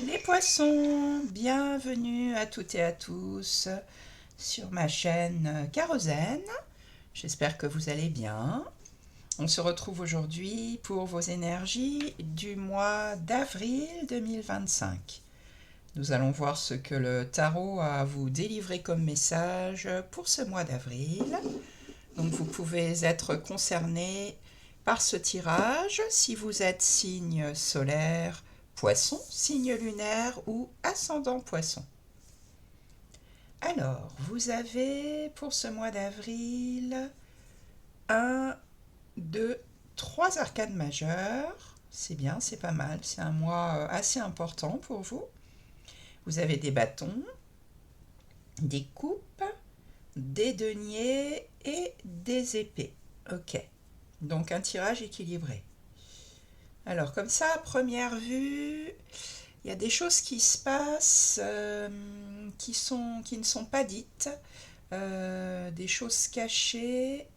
Les poissons, bienvenue à toutes et à tous sur ma chaîne Kérosène. J'espère que vous allez bien. On se retrouve aujourd'hui pour vos énergies du mois d'avril 2025. Nous allons voir ce que le tarot a à vous délivrer comme message pour ce mois d'avril. Donc vous pouvez être concerné par ce tirage si vous êtes signe solaire, poisson, signe lunaire ou ascendant poisson. Alors, vous avez pour ce mois d'avril un, 2, 3 arcanes majeures. C'est bien, c'est pas mal, c'est un mois assez important pour vous. Vous avez des bâtons, des coupes, des deniers et des épées. Ok, donc un tirage équilibré. Alors comme ça, à première vue, il y a des choses qui se passent qui ne sont pas dites, des choses cachées,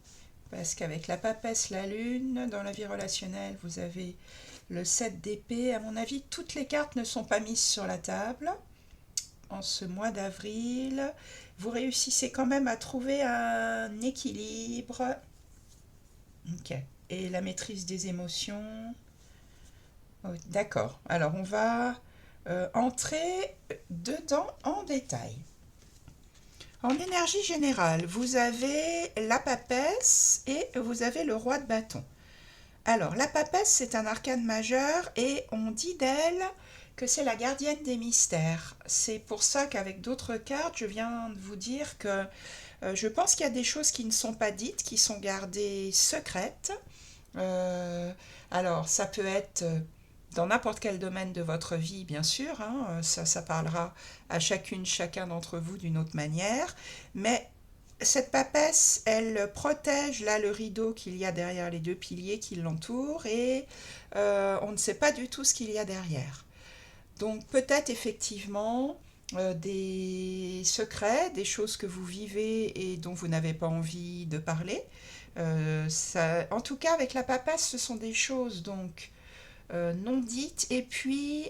parce qu'avec la papesse, la lune, dans la vie relationnelle, vous avez le 7 d'épée. À mon avis, toutes les cartes ne sont pas mises sur la table. En ce mois d'avril, vous réussissez quand même à trouver un équilibre. Ok. Et la maîtrise des émotions. Oh, d'accord. Alors, on va entrer dedans en détail. En énergie générale, vous avez la papesse et vous avez le roi de bâton. Alors, la papesse, c'est un arcane majeur et on dit d'elle que c'est la gardienne des mystères. C'est pour ça qu'avec d'autres cartes, je viens de vous dire que je pense qu'il y a des choses qui ne sont pas dites, qui sont gardées secrètes. Euh, alors, ça peut être dans n'importe quel domaine de votre vie, bien sûr, hein, ça parlera à chacune, chacun d'entre vous d'une autre manière, mais cette papesse, elle protège là le rideau qu'il y a derrière les deux piliers qui l'entourent et on ne sait pas du tout ce qu'il y a derrière. Donc peut-être effectivement des secrets, des choses que vous vivez et dont vous n'avez pas envie de parler. En tout cas, avec la papesse, ce sont des choses donc non dites et puis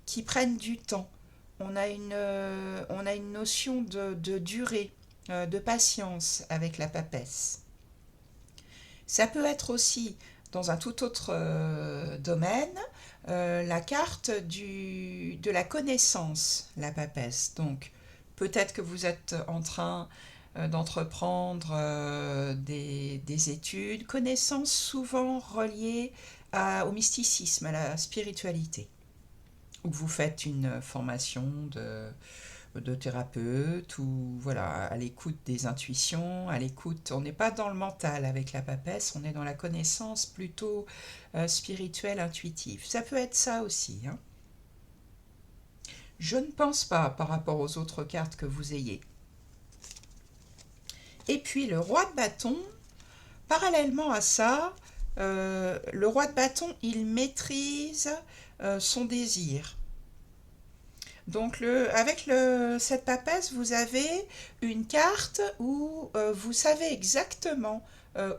qui prennent du temps. On a une notion de durée, de patience avec la papesse. Ça peut être aussi, dans un tout autre domaine, la carte de la connaissance, la papesse. Donc, peut-être que vous êtes en train d'entreprendre des études, connaissances souvent reliées au mysticisme, à la spiritualité, ou que vous faites une formation de thérapeute ou voilà, à l'écoute des intuitions, à l'écoute, on n'est pas dans le mental avec la papesse, on est dans la connaissance plutôt spirituelle, intuitive. Ça peut être ça aussi, hein. Je ne pense pas par rapport aux autres cartes que vous ayez. Et puis le roi de bâton, parallèlement à ça, le roi de bâton, il maîtrise son désir. Donc cette papesse, vous avez une carte où vous savez exactement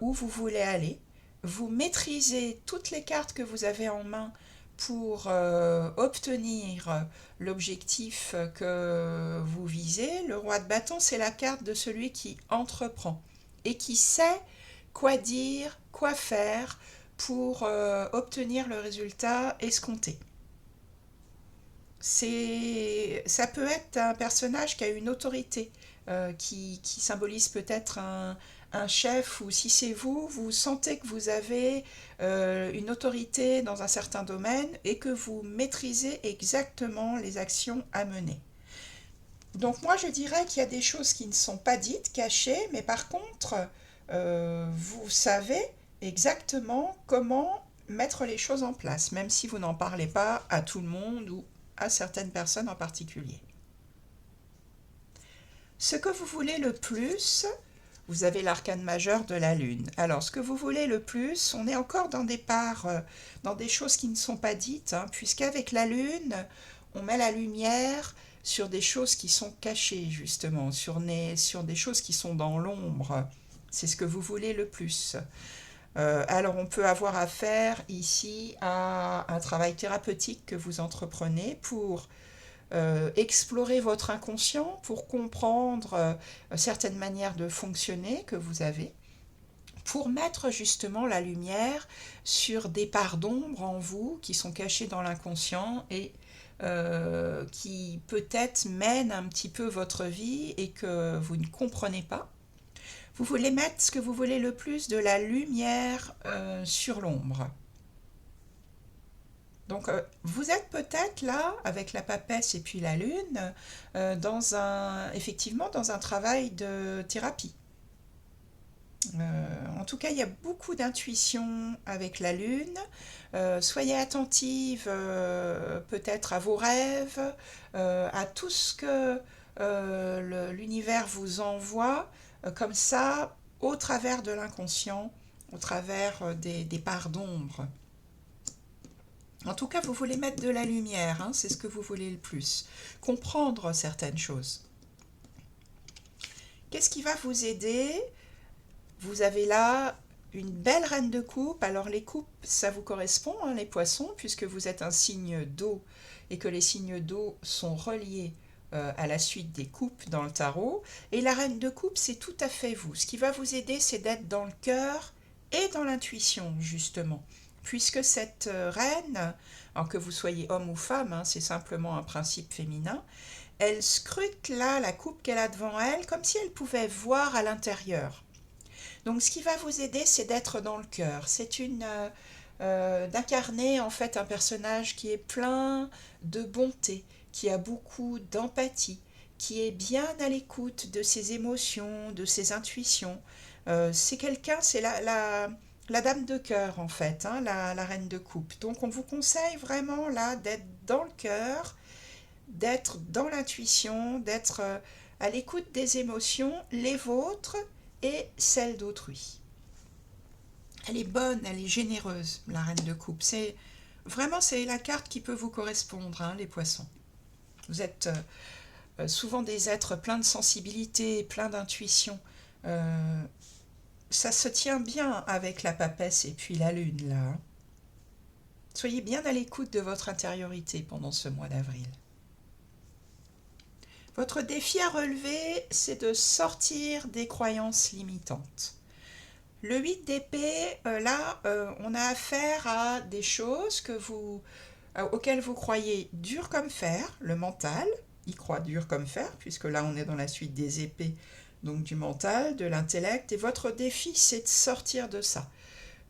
où vous voulez aller. Vous maîtrisez toutes les cartes que vous avez en main pour obtenir l'objectif que vous visez. Le roi de bâton, c'est la carte de celui qui entreprend et qui sait quoi dire, quoi faire pour obtenir le résultat escompté. Ça peut être un personnage qui a une autorité, qui symbolise peut-être un chef, ou si c'est vous, vous sentez que vous avez une autorité dans un certain domaine et que vous maîtrisez exactement les actions à mener. Donc moi je dirais qu'il y a des choses qui ne sont pas dites, cachées, mais par contre, vous savez exactement comment mettre les choses en place, même si vous n'en parlez pas à tout le monde ou à certaines personnes en particulier. Ce que vous voulez le plus, vous avez l'arcane majeur de la lune. Alors, ce que vous voulez le plus, on est encore dans des parts, dans des choses qui ne sont pas dites, hein, puisqu'avec la lune, on met la lumière sur des choses qui sont cachées, justement, sur des choses qui sont dans l'ombre. C'est ce que vous voulez le plus. Alors on peut avoir affaire ici à un travail thérapeutique que vous entreprenez pour explorer votre inconscient, pour comprendre certaines manières de fonctionner que vous avez, pour mettre justement la lumière sur des parts d'ombre en vous qui sont cachées dans l'inconscient et qui peut-être mènent un petit peu votre vie et que vous ne comprenez pas. Vous voulez mettre ce que vous voulez le plus de la lumière sur l'ombre. Donc vous êtes peut-être là avec la papesse et puis la lune effectivement dans un travail de thérapie. En tout cas, il y a beaucoup d'intuition avec la lune. Soyez attentive peut-être à vos rêves, à tout ce que l'univers vous envoie, comme ça, au travers de l'inconscient, au travers des parts d'ombre. En tout cas, vous voulez mettre de la lumière, hein, c'est ce que vous voulez le plus. Comprendre certaines choses. Qu'est-ce qui va vous aider? Vous avez là une belle reine de coupe. Alors les coupes, ça vous correspond, hein, les poissons, puisque vous êtes un signe d'eau et que les signes d'eau sont reliés à la suite des coupes dans le tarot. Et la reine de coupe, c'est tout à fait vous. Ce qui va vous aider, c'est d'être dans le cœur et dans l'intuition, justement. Puisque cette reine, alors que vous soyez homme ou femme, hein, c'est simplement un principe féminin, elle scrute là la coupe qu'elle a devant elle comme si elle pouvait voir à l'intérieur. Donc ce qui va vous aider, c'est d'être dans le cœur. C'est d'incarner en fait un personnage qui est plein de bonté, qui a beaucoup d'empathie, qui est bien à l'écoute de ses émotions, de ses intuitions. C'est la dame de cœur en fait, hein, la reine de coupe. Donc on vous conseille vraiment là d'être dans le cœur, d'être dans l'intuition, d'être à l'écoute des émotions, les vôtres et celles d'autrui. Elle est bonne, elle est généreuse, la reine de coupe. C'est la carte qui peut vous correspondre, hein, les poissons. Vous êtes souvent des êtres pleins de sensibilité, pleins d'intuition. Ça se tient bien avec la papesse et puis la lune, là. Soyez bien à l'écoute de votre intériorité pendant ce mois d'avril. Votre défi à relever, c'est de sortir des croyances limitantes. Le 8 d'épée, on a affaire à des choses auxquelles vous croyez dur comme fer, le mental, il croit dur comme fer, puisque là on est dans la suite des épées, donc du mental, de l'intellect, et votre défi c'est de sortir de ça.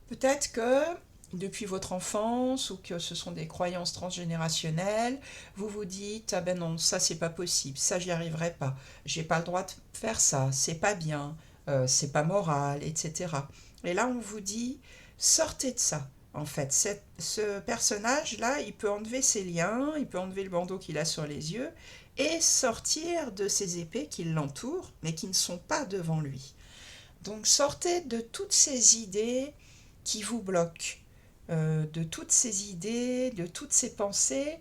Peut-être que depuis votre enfance ou que ce sont des croyances transgénérationnelles, vous vous dites ah ben non, ça c'est pas possible, ça j'y arriverai pas, j'ai pas le droit de faire ça, c'est pas bien, c'est pas moral, etc. Et là on vous dit sortez de ça. En fait, ce personnage-là, il peut enlever ses liens, il peut enlever le bandeau qu'il a sur les yeux et sortir de ces épées qui l'entourent, mais qui ne sont pas devant lui. Donc sortez de toutes ces idées qui vous bloquent, de toutes ces idées, de toutes ces pensées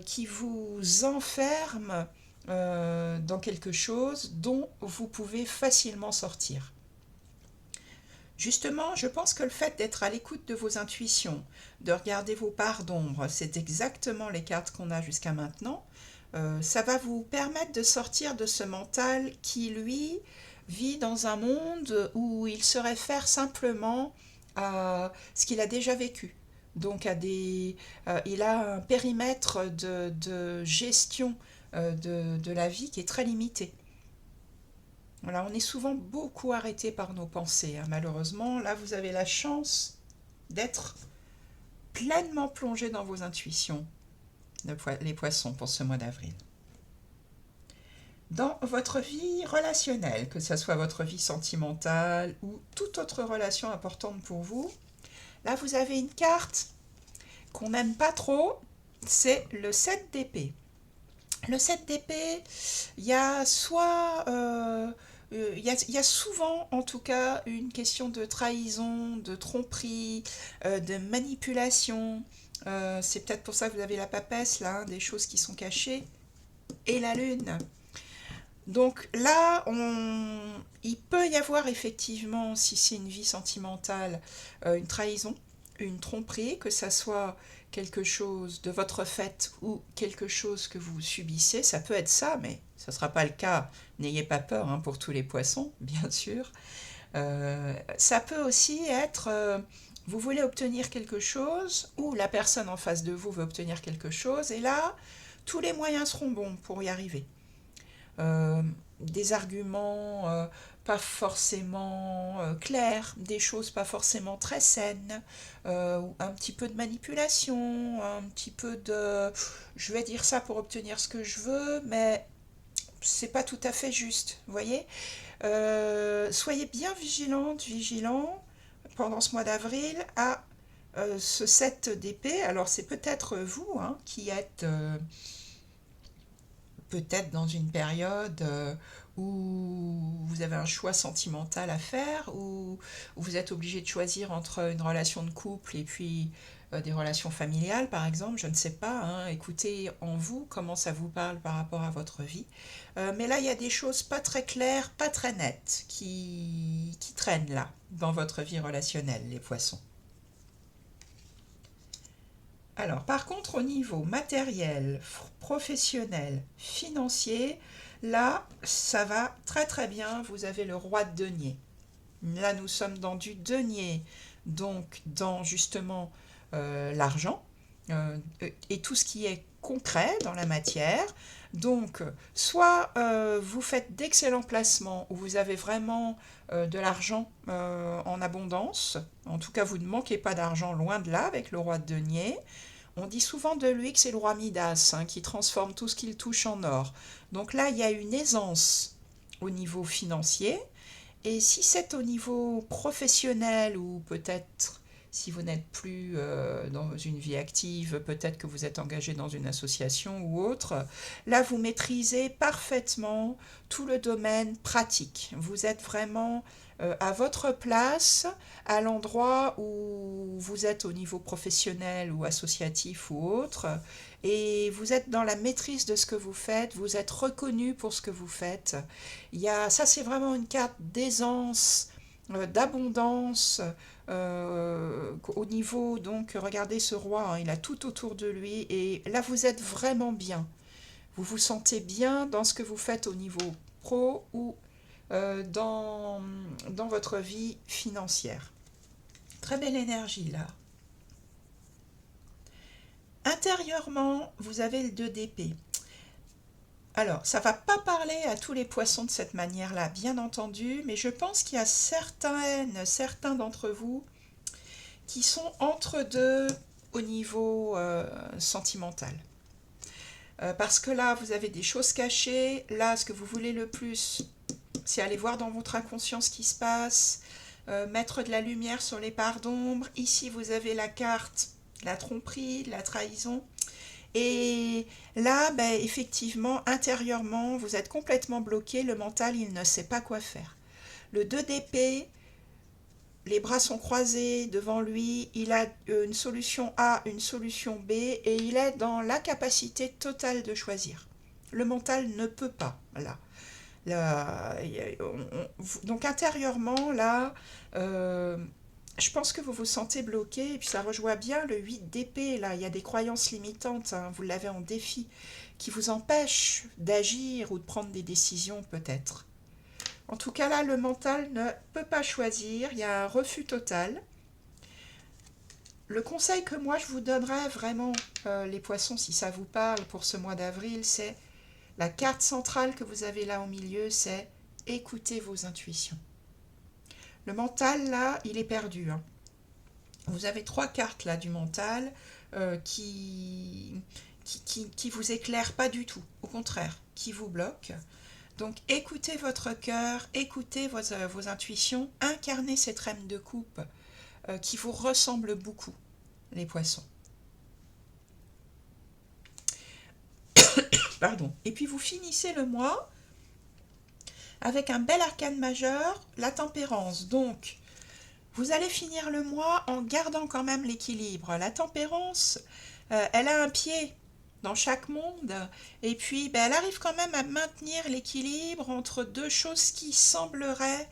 qui vous enferment dans quelque chose dont vous pouvez facilement sortir. Justement, je pense que le fait d'être à l'écoute de vos intuitions, de regarder vos parts d'ombre, c'est exactement les cartes qu'on a jusqu'à maintenant, ça va vous permettre de sortir de ce mental qui, lui, vit dans un monde où il se réfère simplement à ce qu'il a déjà vécu. Donc il a un périmètre de gestion de la vie qui est très limité. Voilà, on est souvent beaucoup arrêté par nos pensées, hein, malheureusement. Là, vous avez la chance d'être pleinement plongé dans vos intuitions, les poissons, pour ce mois d'avril. Dans votre vie relationnelle, que ce soit votre vie sentimentale ou toute autre relation importante pour vous, là, vous avez une carte qu'on n'aime pas trop, c'est le 7 d'épée. Le 7 d'épée, il y a soit... il y a souvent, en tout cas, une question de trahison, de tromperie, de manipulation. C'est peut-être pour ça que vous avez la papesse, là, hein, des choses qui sont cachées. Et la lune. Donc là, il peut y avoir effectivement, si c'est une vie sentimentale, une trahison, une tromperie, que ça soit quelque chose de votre fait ou quelque chose que vous subissez. Ça peut être ça, mais ça ne sera pas le cas. N'ayez pas peur, hein, pour tous les poissons, bien sûr. Ça peut aussi être, vous voulez obtenir quelque chose, ou la personne en face de vous veut obtenir quelque chose, et là, tous les moyens seront bons pour y arriver. euh, des arguments pas forcément clairs, des choses pas forcément très saines, un petit peu de manipulation, un petit peu de je vais dire ça pour obtenir ce que je veux, mais c'est pas tout à fait juste, vous voyez. Soyez bien vigilante, vigilant pendant ce mois d'avril à ce 7 d'épée. Alors c'est peut-être vous, hein, qui êtes peut-être dans une période où vous avez un choix sentimental à faire, où vous êtes obligé de choisir entre une relation de couple et puis des relations familiales, par exemple, je ne sais pas, hein, écoutez en vous comment ça vous parle par rapport à votre vie. Mais là, il y a des choses pas très claires, pas très nettes, qui traînent là, dans votre vie relationnelle, les poissons. Alors, par contre, au niveau matériel, professionnel, financier, là, ça va très très bien. Vous avez le roi de denier. Là, nous sommes dans du denier, donc dans justement l'argent et tout ce qui est concret dans la matière. Donc, soit vous faites d'excellents placements où vous avez vraiment de l'argent en abondance. En tout cas, vous ne manquez pas d'argent, loin de là, avec le roi de denier. On dit souvent de lui que c'est le roi Midas, hein, qui transforme tout ce qu'il touche en or. Donc là, il y a une aisance au niveau financier. Et si c'est au niveau professionnel ou peut-être si vous n'êtes plus dans une vie active, peut-être que vous êtes engagé dans une association ou autre, là vous maîtrisez parfaitement tout le domaine pratique. Vous êtes vraiment à votre place, à l'endroit où vous êtes au niveau professionnel ou associatif ou autre, et vous êtes dans la maîtrise de ce que vous faites, vous êtes reconnu pour ce que vous faites. Ça c'est vraiment une carte d'aisance, d'abondance, au niveau, donc regardez ce roi, hein, il a tout autour de lui, et là vous êtes vraiment bien. Vous vous sentez bien dans ce que vous faites au niveau pro ou dans votre vie financière. Très belle énergie là. Intérieurement, vous avez le 2 d'épée. Alors, ça ne va pas parler à tous les poissons de cette manière-là, bien entendu, mais je pense qu'il y a certains d'entre vous qui sont entre deux au niveau sentimental. Parce que là, vous avez des choses cachées. Là, ce que vous voulez le plus, c'est aller voir dans votre inconscient ce qui se passe, mettre de la lumière sur les parts d'ombre. Ici, vous avez la carte, la tromperie, la trahison. Et là, ben, effectivement, intérieurement, vous êtes complètement bloqué. Le mental, il ne sait pas quoi faire. Le 2 d'épée, les bras sont croisés devant lui. Il a une solution A, une solution B, et il est dans la capacité totale de choisir. Le mental ne peut pas, là. Là, donc intérieurement, là, je pense que vous vous sentez bloqué, et puis ça rejoint bien le 8 d'épée, là, il y a des croyances limitantes, hein, vous l'avez en défi, qui vous empêchent d'agir ou de prendre des décisions peut-être. En tout cas, là, le mental ne peut pas choisir, il y a un refus total. Le conseil que moi je vous donnerais vraiment, les poissons, si ça vous parle pour ce mois d'avril, c'est la carte centrale que vous avez là au milieu, c'est écoutez vos intuitions. Le mental, là, il est perdu, hein. Vous avez 3 cartes là du mental qui vous éclairent pas du tout, au contraire, qui vous bloquent. Donc écoutez votre cœur, écoutez vos intuitions, incarnez cette reine de coupe qui vous ressemble beaucoup, les poissons. Pardon. Et puis vous finissez le mois avec un bel arcane majeur, la tempérance. Donc vous allez finir le mois en gardant quand même l'équilibre. La tempérance, elle a un pied dans chaque monde. Et puis, ben, elle arrive quand même à maintenir l'équilibre entre deux choses qui sembleraient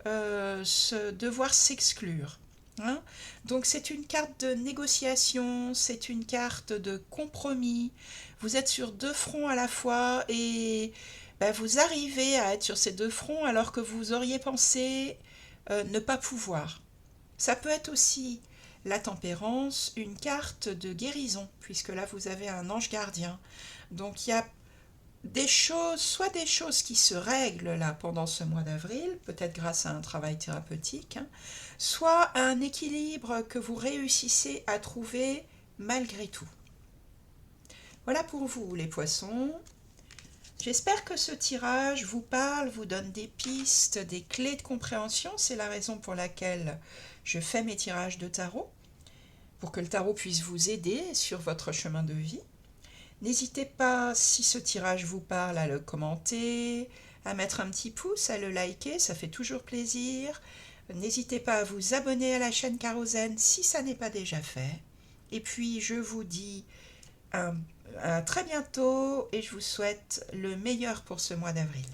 devoir s'exclure. Hein. Donc c'est une carte de négociation, c'est une carte de compromis. Vous êtes sur deux fronts à la fois et ben, vous arrivez à être sur ces deux fronts alors que vous auriez pensé ne pas pouvoir. Ça peut être aussi la tempérance, une carte de guérison, puisque là vous avez un ange gardien. Donc il y a des choses, soit des choses qui se règlent là pendant ce mois d'avril, peut-être grâce à un travail thérapeutique, hein, soit un équilibre que vous réussissez à trouver malgré tout. Voilà pour vous les poissons. J'espère que ce tirage vous parle, vous donne des pistes, des clés de compréhension. C'est la raison pour laquelle je fais mes tirages de tarot, pour que le tarot puisse vous aider sur votre chemin de vie. N'hésitez pas, si ce tirage vous parle, à le commenter, à mettre un petit pouce, à le liker, ça fait toujours plaisir. N'hésitez pas à vous abonner à la chaîne Carozène si ça n'est pas déjà fait. Et puis je vous dis à très bientôt et je vous souhaite le meilleur pour ce mois d'avril.